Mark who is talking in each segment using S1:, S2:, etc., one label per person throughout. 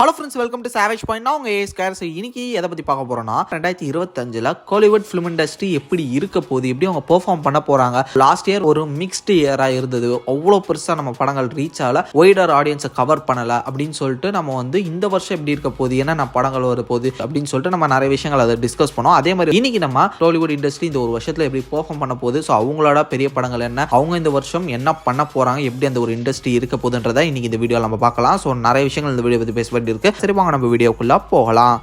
S1: Hello friends, welcome to savage point. நான் உங்கள் ஏஸ்கேர். So இன்னைக்கு எதை பற்றி பார்க்க போகிறோன்னா 2025 கோலிவுட் ஃபிலிம் இண்டஸ்ட்ரி எப்படி இருக்க போகுது, எப்படி அவங்க பெர்ஃபார்ம் பண்ண போகிறாங்க. லாஸ்ட் இயர் ஒரு மிக்ஸ்டு இயராக இருந்தது. அவ்வளோ பெருசாக நம்ம படங்கள் ரீச் ஆகலை, ஒய்டர் ஆடியன்ஸை கவர் பண்ணலை அப்படின்னு சொல்லிட்டு நம்ம இந்த வருஷம் எப்படி இருக்க போகுது, என்னென்ன படங்கள் வர போகுது அப்படின்னு சொல்லிட்டு நம்ம நிறைய விஷயங்கள் அதை டிஸ்கஸ் பண்ணோம். அதே மாதிரி இன்னைக்கு நம்ம கோலிவுட் இண்டஸ்ட்ரி இந்த ஒரு வருஷத்தில் எப்படி பெர்ஃபார்ம் பண்ண போகுது, ஸோ அவங்களோட பெரிய படங்கள் என்ன, அவங்க இந்த வருஷம் என்ன பண்ண போகிறாங்க, எப்படி அந்த ஒரு இண்டஸ்ட்ரி இருக்க போகுதுன்றதை இன்னைக்கு இந்த வீடியோவில் நம்ம பார்க்கலாம். ஸோ நிறைய விஷயங்கள் இந்த வீடியோ பற்றி பேச இருக்கு. சரி, வாங்க நம்ம வீடியோக்குள்ள போகலாம்.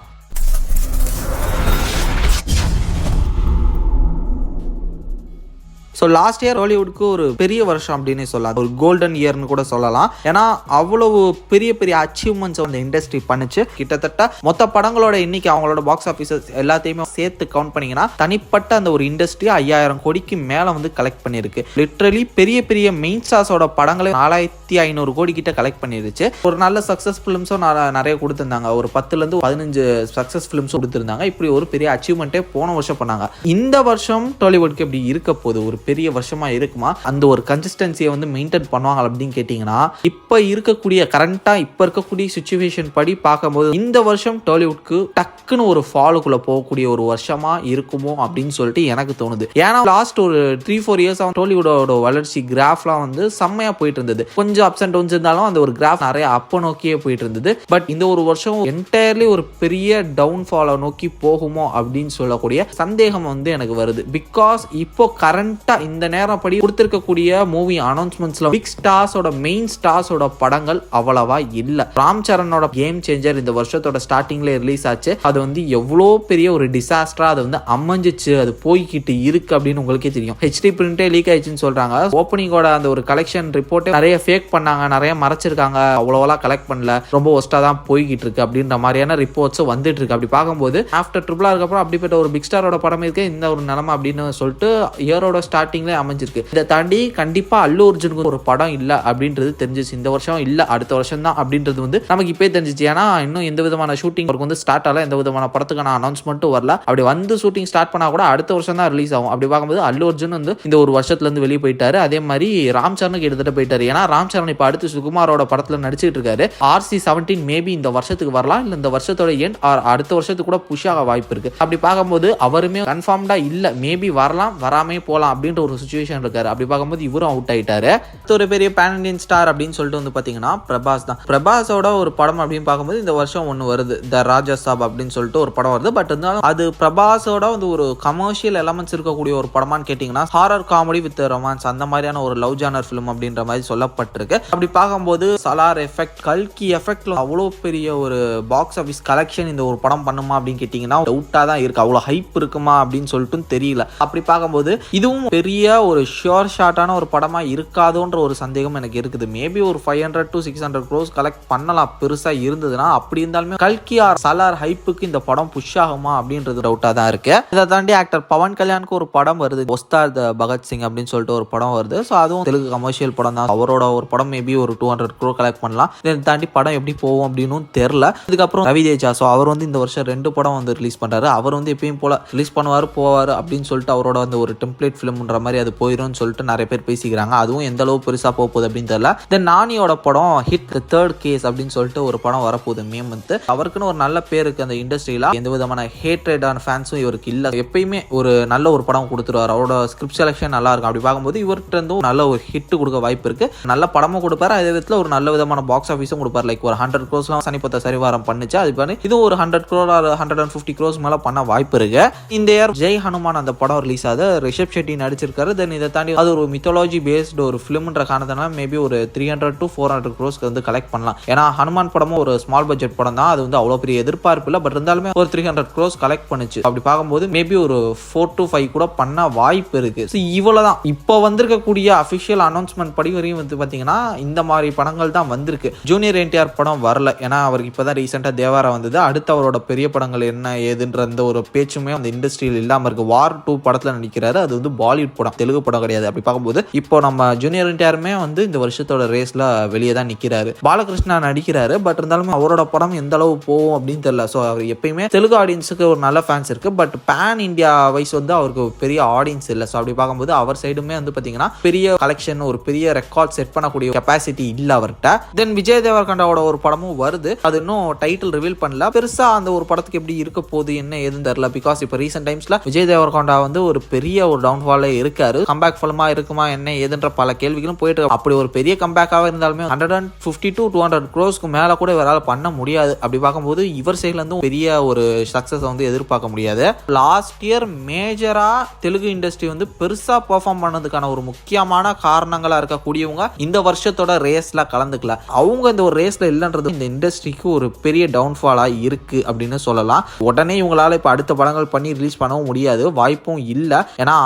S1: ஸோ லாஸ்ட் இயர் ஹாலிவுட்க்கு ஒரு பெரிய வருஷம் அப்படின்னு சொல்லலாம், ஒரு கோல்டன் இயர்னு கூட சொல்லலாம். ஏன்னா அவ்வளவு பெரிய பெரிய அச்சீவ்மெண்ட்ஸ் அந்த இண்டஸ்ட்ரி பண்ணிச்சு. கிட்டத்தட்ட மொத்த படங்களோட இன்னைக்கு அவங்களோட பாக்ஸ் ஆஃபீஸஸ் எல்லாத்தையுமே சேர்த்து கவுண்ட் பண்ணீங்கன்னா தனிப்பட்ட அந்த ஒரு இண்டஸ்ட்ரி 5000 கோடிக்கு மேலே கலெக்ட் பண்ணியிருக்கு. லிட்ரலி பெரிய பெரிய மெயின் ஸ்டார்ஸோட படங்களை 4500 கோடி கிட்ட கலெக்ட் பண்ணிருச்சு. ஒரு நல்ல சக்ஸஸ் ஃபிலிம்ஸும் நிறைய கொடுத்துருந்தாங்க. ஒரு 10 to 15 சக்ஸஸ் ஃபிலிம்ஸும் கொடுத்துருந்தாங்க. இப்படி ஒரு பெரிய அச்சீவ்மெண்ட்டே போன வருஷம் பண்ணாங்க. இந்த வருஷம் டாலிவுட்க்கு எப்படி இருக்க போகுது, ஒரு பெரிய வருஷமா இருக்குமா, அந்த ஒரு கன்சிஸ்டன்சியை மெயின்டைன் பண்ணுவாங்க அப்படின்னு கேட்டீங்கன்னா, இப்ப இருக்கக்கூடிய கரண்டா இப்ப இருக்கக்கூடிய சிச்சுவேஷன் படி பார்க்கும்போது இந்த வருஷம் டாலிவுட்க்கு டக்குன்னு ஒரு ஃபாலுக்குள்ள போகக்கூடிய ஒரு வருஷமா இருக்குமோ அப்படின்னு சொல்லிட்டு எனக்கு தோணுது. ஏன்னா லாஸ்ட் ஒரு 3-4 இயர்ஸ் டாலிவுடோட வளர்ச்சி கிராஃப்லாம் செம்மையா போயிட்டு இருந்தது. கொஞ்சம் அப்ஸ் அண்ட் டவுன்ஸ் இருந்தாலும் அந்த ஒரு கிராஃப் நிறைய அப்ப நோக்கியே போயிட்டு இருந்தது. பட் இந்த ஒரு வருஷம் என்டையர்லி ஒரு பெரிய டவுன் ஃபாலை நோக்கி போகுமோ அப்படின்னு சொல்லக்கூடிய சந்தேகம் எனக்கு வருது. பிகாஸ் இப்போ கரண்டா இந்த நேரம் படி கொடுத்திருக்கக்கூடிய மூவி அனௌன்ஸ்மெண்ட்ஸ்ல பிக் ஸ்டார்ஸோட மெயின் ஸ்டார்ஸோட படங்கள் அவ்வளவா இல்ல. ராம் சரணோட கேம் சேஞ்சர் இந்த வருஷத்தோட ஸ்டார்டிங்ல ரிலீஸ் ஆச்சு. அது எவ்வளோ பெரிய ஒரு டிசாஸ்டரா அது அமைஞ்சிச்சு, அது போய்கிட்டு இருக்கு அப்படின்னு உங்களுக்கே தெரியும். ஹெச்டி பிரிண்டே லீக் ஆயிடுச்சுன்னு சொல்றாங்க. ஓப்பனிங்கோட அந்த ஒரு கலெக்ஷன் ரிப்போர்ட் நிறைய ஃபேக் பண்ணாங்க, நிறைய மறைச்சிருக்காங்க, அவ்வளோவா கலெக்ட் பண்ணல, ரொம்ப ஒஸ்டா தான் போய்கிட்டு இருக்கு அப்படின்ற மாதிரியான ரிப்போர்ட்ஸ் வந்துட்டு இருக்கு. அப்படி பார்க்கும்போது ஆஃப்டர் ட்ரிபிள் ஆருக்கு அப்புறம் அப்படிப்பட்ட ஒரு பிக் ஸ்டாரோட படம் இருக்கு இந்த ஒரு நிலைமை அப்படின்னு சொல்லிட்டு இயரோட ஸ்டார்டிங்ல அமைஞ்சிருக்கு. இதை தாண்டி கண்டிப்பா அல்லு அர்ஜுனுக்கு ஒரு படம் இல்ல அப்படின்றது தெரிஞ்சிச்சு. இந்த வருஷம் இல்ல, அடுத்த வருஷம் தான் அப்படின்றது நமக்கு இப்பே தெரிஞ்சிச்சு. ஏன்னா இன்னும் எந்த விதமான ஷூட்டிங் ஸ்டார்ட் ஆகல, எந்த விதமான படத்துக்கான அனௌன்ஸ்மெண்ட்டும் வரல. அப்படி ஷூட்டிங் ஸ்டார்ட் பண்ணா கூட அடுத்த வருஷம் தான் ரிலீஸ் ஆகும். அப்படி பார்க்கும்போது அல்லு அர்ஜுன் இந்த ஒரு வருஷத்துல இருந்து வெளியே போயிட்டாரு. அதே மாதிரி ராம் சரணுக்கு கிட்டத்தட்ட போயிட்டாரு. ஏன்னா ராம் சரண் இப்ப அடுத்து சுகுமாரோட படத்துல நடிச்சிட்டு இருக்காரு. RC-17 மேபி இந்த வருஷத்துக்கு வரலாம், இல்ல இந்த வருஷத்தோட எண்ட் அடுத்த வருஷத்துக்கு கூட புஷ் ஆக வாய்ப்பு இருக்கு. அப்படி பார்க்கும்போது அவருமே கன்ஃபார்ம்டா இல்ல, மேபி வரலாம், வராமே போலாம் அப்படின்ற ஒரு சிச்சுவேஷன் இருக்காரு. அப்படி பார்க்கும்போது இவரும் அவுட் ஆயிட்டாரு. ஒரு பெரிய பேன் இண்டியன் ஸ்டார் அப்படின்னு சொல்லிட்டு பாத்தீங்கன்னா பிரபாஸ் தான். பிரபாஸோட ஒரு படம் அப்படின்னு பார்க்கும்போது இந்த வருஷம் ஒன்னு வருது, த ராஜா சாப் அப்படின்னு சொல்லிட்டு ஒரு படம் வருது. பட் இருந்தாலும் அது பிரபாஸோட ஒரு கமர்ஷியல் எலமெண்ட்ஸ் இருக்கக்கூடிய ஒரு படமான்னு கேட்டீங்கன்னா ஹாரர் காமெடி வித் ரொமான்ஸ் அந்த மாதிரியான ஒரு லவ் ஜானர் ஃபிலிம் அப்படின்ற மாதிரி சொல்லப்பட்டிருக்கு. அப்படி பார்க்கும்போது சலார் எஃபெக்ட், கல்கி எஃபெக்ட்ல அவ்வளோ பெரிய ஒரு பாக்ஸ் ஆஃபீஸ் கலெக்ஷன் இந்த ஒரு படம் பண்ணுமா அப்படின்னு கேட்டீங்கன்னா டவுட்டா தான் இருக்கு. அவ்வளோ ஹைப் இருக்குமா அப்படின்னு சொல்லிட்டு தெரியல. அப்படி பார்க்கும்போது இதுவும் பெரிய ஒரு ஷியோர் ஷாட்டான ஒரு படமா இருக்காதோன்ற ஒரு சந்தேகம் எனக்கு இருக்குது. மேபி ஒரு 500 to 600 crores கலெக்ட் பண்ணலாம் பெருசா இருந்ததுன்னா. அப்படி இருந்தாலுமே கல்கி ஆர் சலார் ஹைப்புக்கு இந்த படம் புஷ் ஆகுமா அப்படின்றது டவுட்டா தான் இருக்கு. இதை தாண்டி ஆக்டர் பவன் கல்யாணுக்கு ஒரு படம் வருது, ஒஸ்தாத் பகத்சிங் அப்படின்னு சொல்லிட்டு ஒரு படம் வருது. ஸோ அதுவும் தெலுங்கு கமர்ஷியல் படம் தான். அவரோட ஒரு படம் மேபி ஒரு 200 crore கலெக்ட் பண்ணலாம். இதை தாண்டி படம் எப்படி போகும் அப்படின்னு தெரியல. இதுக்கப்புறம் ரவி தேஜா, ஸோ அவர் இந்த வருஷம் 2 படம் ரிலீஸ் பண்றாரு. அவர் எப்பயும் போல ரிலீஸ் பண்ணுவாரு போவாரு அப்படின்னு சொல்லிட்டு அவரோட ஒரு டெம்ப்ளேட் ஃபிலிம்ன்ற மாதிரி அது போயிடும் சொல்லிட்டு நிறைய பேர் பேசிக்கிறாங்க. அதுவும் எந்த அளவு பெருசா போகுது அப்படின்னு தெரியல. தென் நானியோட படம் ஹிட் தேர்ட் கேஸ் அப்படின்னு சொல்லிட்டு ஒரு படம் வரப்போகுது மே மந்த். அவருக்குன்னு ஒரு நல்ல பேர் இருக்கு அந்த இண்டஸ்ட்ரியில. எந்த விதமான ஹேட்ரேடான ஃபேன்ஸும் இவருக்கு இல்ல. எப்பயுமே ஒரு நல்ல ஒரு படம் கொடுத்துருவாரு. அவரோட ஸ்கிரிப்ட் செலக்ஷன் நல்லா இருக்கும். அப்படி பார்க்கும்போது இவர்கிட்ட இருந்தும் நல்ல ஒரு ஹிட் கொடுக்க வாய்ப்பு இருக்கு. நல்ல படமும் கொடுப்பாரு, அதே விதத்துல ஒரு நல்ல விதமான பாக்ஸ் ஆஃபீஸும் கொடுப்பாரு. லைக் ஒரு 100 crores சனிப்பத்த சரிவாரம் பண்ணிச்சு. அது பண்ணி இது ஒரு 100 crore or 150 crores மேல பண்ண வாய்ப்பு இருக்கு. இந்த இயர் ஜெய் ஹனுமான் அந்த படம் ரிலீஸ் ஆகுது. ரிஷப் ஷெட்டி நடிச்சிருக்காரு. தென் இதை தாண்டி அது ஒரு மித்தாலஜி பேஸ்டு ஒரு ஃபிலிம்ன்ற காரணத்தினால மேபி ஒரு 300 to 400 crores கலெக்ட் பண்ணலாம். ஏன்னா ஹனுமான் படமும் ஒரு ஸ்மால் பட்ஜெட் படம் தான். அது அவ்வளோ பெரிய எதிர்பார்ப்பு இல்லை. பட் இருந்தாலுமே ஒரு 300 crores கலெக்ட் பண்ணுச்சு. அப்படி பார்க்கும்போது மேபி ஒரு 4 to 5 கூட பண்ண வாய்ப்பு இருக்கு. இவ்வளவுதான் இப்போ வந்திருக்கக்கூடிய அபிஷியல் அனௌன்ஸ்மெண்ட் படி வரையும் பாத்தீங்கன்னா இந்த மாதிரி படங்கள் தான் வந்திருக்கு. ஜூனியர் என்டிஆர் படம் வரல, ஏன்னா அவருக்கு இப்பதான் ரீசெண்டா தேவாரா வந்தது. அடுத்து அவரோட பெரிய படங்கள் என்ன ஏதுன்ற ஒரு பேச்சுமே அந்த இண்டஸ்ட்ரியில் இல்லாம இருக்கு. வார் 2 படத்துல நடிக்கிறாரு. அது பாலிவுட் ஹாலிவுட் படம், தெலுங்கு படம் கிடையாது. அப்படி பார்க்கும்போது இப்போ நம்ம ஜூனியர் என்டிஆருமே வந்து இந்த வருஷத்தோட ரேஸ்ல வெளியே தான் நிக்கிறாரு. பாலகிருஷ்ணா நடிக்கிறாரு, பட் இருந்தாலும் அவரோட படம் எந்த அளவு போகும் அப்படின்னு தெரியல. ஸோ அவர் எப்பயுமே தெலுங்கு ஆடியன்ஸுக்கு ஒரு நல்ல ஃபேன்ஸ் இருக்கு, பட் பேன் இந்தியா வைஸ் வந்து அவருக்கு பெரிய ஆடியன்ஸ் இல்லை. ஸோ அப்படி பார்க்கும்போது அவர் சைடுமே வந்து பார்த்தீங்கன்னா பெரிய கலெக்ஷன், ஒரு பெரிய ரெக்கார்ட் செட் பண்ணக்கூடிய கெப்பாசிட்டி இல்லை அவர்கிட்ட. தென் விஜய் தேவர்கொண்டாவோட ஒரு படமும் வருது, அது இன்னும் டைட்டில் ரிவீல் பண்ணல. பெருசா அந்த ஒரு படத்துக்கு எப்படி இருக்க போகுது என்ன ஏதுன்னு தெரியல. பிகாஸ் இப்போ ரீசெண்ட் டைம்ஸ்ல விஜய் தேவர்கொண்டா வந்து ஒரு பெரிய ஒரு டவுன்ஃபால இருக்காரு. கம்பேக் ஃபிலிமா இருக்குமா என்ன ஏதுன்ற பல கேள்விகளும் போயிட்டு இருக்கு. அப்படி ஒரு பெரிய கம்பேக்காக இருந்தாலுமே 150 to 200 crores மேல கூட இவரால் பண்ண முடியாது. அப்படி பார்க்கும்போது இவர் சைட்ல இருந்து பெரிய ஒரு சக்சஸ் வந்து எதிர்பார்க்க முடியாது. லாஸ்ட் இயர் மேஜரா தெலுங்கு இண்டஸ்ட்ரி வந்து பெருசா பெர்ஃபார்ம் பண்ணதுக்கான ஒரு முக்கியமான காரணங்களா இருக்கக்கூடியவங்க இந்த வருஷத்தோட ரேஸ்ல கலந்துக்கல. அவங்க இந்த ஒரு ரேஸ்ல இல்லைன்றது இந்த இண்டஸ்ட்ரிக்கு ஒரு பெரிய டவுன்ஃபாலா இருக்கு அப்படின்னு சொல்லலாம். உடனே இவங்களால இப்ப அடுத்த படங்கள் பண்ணி ரிலீஸ் பண்ணவும் முடியாது, வாய்ப்பும் இல்லை. ஏன்னா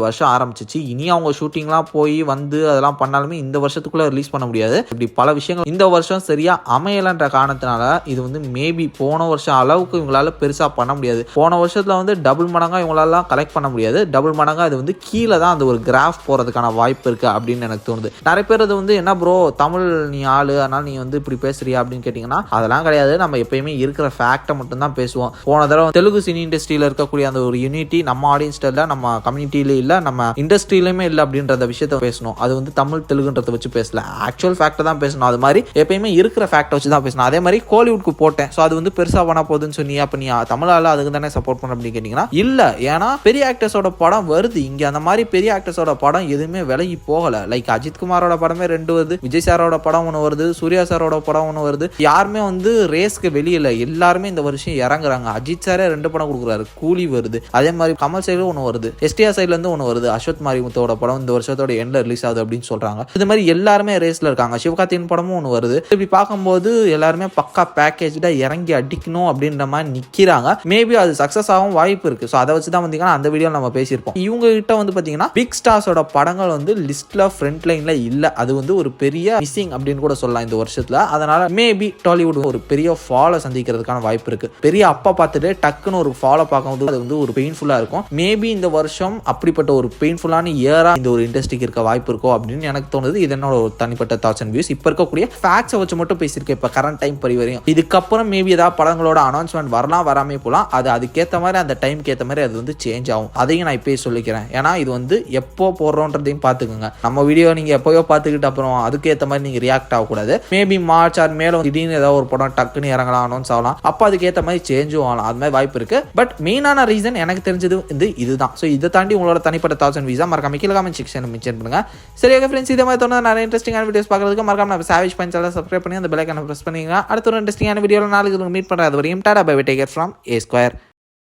S1: வருஷம் ஆரம்பிச்சிச்சு. இனி அவங்க ஷூட்டிங்லாம் போய் வந்து அதெல்லாம் பண்ணாலுமே இந்த வருஷத்துக்குள்ள ரிலீஸ் பண்ண முடியாது. இப்படி பல விஷயங்கள் இந்த வருஷம் சரியா அமையலன்ற காரணத்தினால இது வந்து மேபி போன வருஷம் அளவுக்கு இவங்களால பெருசா பண்ண முடியாது. போன வருஷத்துல வந்து டபுள் மடங்கா இவங்களால கலெக்ட் பண்ண முடியாது. டபுள் மடங்கா அது வந்து கீழே தான் அந்த ஒரு கிராஃப் போறதுக்கான வாய்ப்பு இருக்கு அப்படின்னு எனக்கு தோணுது. நிறைய பேர் அது வந்து என்ன ப்ரோ தமிழ் நீ ஆளு அதனால நீ வந்து இப்படி பேசுறியா அப்படின்னு கேட்டீங்கன்னா அதெல்லாம் கிடையாது. நம்ம எப்பயுமே இருக்கிற ஃபேக்டை மட்டும் தான் பேசுவோம். போன தடவை தெலுங்கு சினி இண்டஸ்ட்ரியில இருக்கக்கூடிய அந்த ஒரு யூனிட்டி நம்ம ஆடியன்ஸ்ல இல்ல, நம்ம கம்யூனிட்டியில இல்ல, நம்ம இண்டஸ்ட்ரியிலுமே இல்லை அப்படின்ற விஷயத்த பேசணும். அது வந்து தமிழ் தெலுங்குன்றத வச்சு பேசல, ஆக்சுவல் ஃபேக்டை தான் பேசணும். அது மாதிரி எப்பயுமே இருக்கிற ஃபேக்டை வச்சு தான் பேசணும். அதே மாதிரி கோலிவுட்க்கு போட்டேன், ஸோ அது வந்து பெருசா பண்ண போகுதுன்னு சொன்னி அப்ப நீ தமிழால அதுக்கு தானே சப்போர்ட் பண்ண அப்படின்னு கேட்டீங்கன்னா இல்ல. ஏன்னா பெரிய ஆக்டர்ஸோட படம் வருது இங்க. அந்த மாதிரி பெரிய ஆக்டர்ஸோட படம் எதுவுமே விலகி போகல. லைக் அஜித் குமாரோட படமே 2 வருது, விஜய் சாரோட படம் 1 வருது, சூர்யா சாரோட படம் 1 வருது. யாருமே வந்து ரேஸ்க்கு வெளியில, எல்லாருமே இந்த வருஷம் இறங்குறாங்க. அஜித் சாரே 2 படம் கொடுக்குறாரு, கூலி வருது. அதே மாதிரி கமல் சைடுல 1 வருது, எஸ்டிஆர் சைட்ல இருந்து 1 வருது. அஸ்வத் மாரிமுத்தோட படம் இந்த வருஷத்தோட எண்ட்ல ரிலீஸ் ஆகுது அப்படின்னு சொல்றாங்க. இது மாதிரி எல்லாருமே ரேஸ்ல இருக்காங்க. சிவகார்த்திகேயன் படமும் 1 வருது. இப்படி பார்க்கும்போது எல்லாருமே பக்கா பேக்கேஜ்டா இறங்கி அடிக்கணும் அப்படின்ற மாதிரி நிக்கிறாங்க. மேபி அது சக்சஸ் ஆகும் வாய்ப்பு இருக்கு. ஸோ அதை வச்சு தான் வந்தீங்கன்னா அந்த வீடியோ நம்ம பேசியிருப்போம். இவங்க கிட்ட வந்து பாத்தீங்கன்னா பிக் ஸ்டார்ஸோட படங்கள் வந்து லிஸ்ட்ல ஃப்ரண்ட் லைன்ல இல்ல. அது வந்து ஒரு பெரிய மிஸ்ஸிங் அப்படின்னு கூட சொல்லலாம் இந்த வருஷத்துல. அதனால மேபி டாலிவுட் ஒரு பெரிய ஃபாலோ சந்திக்கிறதுக்கான வாய்ப்பு இருக்கு. பெரிய அப்பா பார்த்துட்டு டக்குன்னு ஒரு ஃபாலோ பார்க்கும்போது அது வந்து ஒரு பெயின்ஃபுல்லா இருக்கும். மேபி இந்த வருஷம் அப்படிப்பட்ட ஒரு பெயின்ஃபுல்லான இயரா இந்த ஒரு இண்டஸ்ட்ரிக்கு இருக்க வாய்ப்பு இருக்கும் அப்படின்னு எனக்கு தோணுது. இது என்னோட ஒரு தனிப்பட்ட தாட்ஸ் அண்ட் வியூஸ். இப்ப இருக்கக்கூடிய ஃபேக்ட்ஸை வச்சு மட்டும் பேசியிருக்கேன் இப்ப கரண்ட் டைம் வரையும். இதுக்கப்புறம் மேபி ஏதாவது படங்களோட அனௌன்ஸ்மெண்ட் வரலாம், வராமே போலாம். அது அதுக்கேற்ற மாதிரி அந்த டைம்க்கு ஏற்ற மாதிரி அது வந்து சேஞ்ச் ஆகும். அதையும் நான் இப்பயே சொல்லிக்கிறேன். ஏன்னா இது வந்து எப்போ போடுறோன்றதையும் பார்த்துக்கோங்க. நம்ம வீடியோ நீங்க எப்போயோ பார்த்துக்கிட்டு அப்புறம் அதுக்கேற்ற மாதிரி நீங்க ரியாக்ட் ஆகக்கூடாது. மேபி மார்ச் ஆர் மேல திடீர்னு ஏதாவது ஒரு படம் டக்குன்னு இறங்கலாம், அனௌன்ஸ் ஆகலாம். அப்போ அதுக்கேற்ற மாதிரி சேஞ்சும் ஆகலாம். அது மாதிரி வாய்ப்பு இருக்கு. பட் மெயினான ரீசன் எனக்கு தெரிஞ்சது வந்து இதுதான். ஸோ இதை தாண்டி உங்களோட தனிப்பட்ட தாட்ஸ் அண்ட் வியூஸை மறக்காம கீழே கமெண்ட் செக்ஷன் மென்ஷன் பண்ணுங்க. சரியாக ஃப்ரெண்ட்ஸ், இதே மாதிரி தோணுது நிறைய இன்ட்ரெஸ்டிங்கான வீடியோஸ் பார்க்கறதுக்கு மறக்காம நம்ம சாவேஜ் பாயிண்ட் சேனலை சப்ஸ்கிரைப் பண்ணி அந்த பெல் ஐகானை பிரஸ் பண்ணிங்க. அடுத்த ஒரு இன்ட்ரெஸ்டிங்கான வீடியோவில் நாளைக்கு மீட் பண்ணுறது வரையும் tata bye bye, take care from A Square.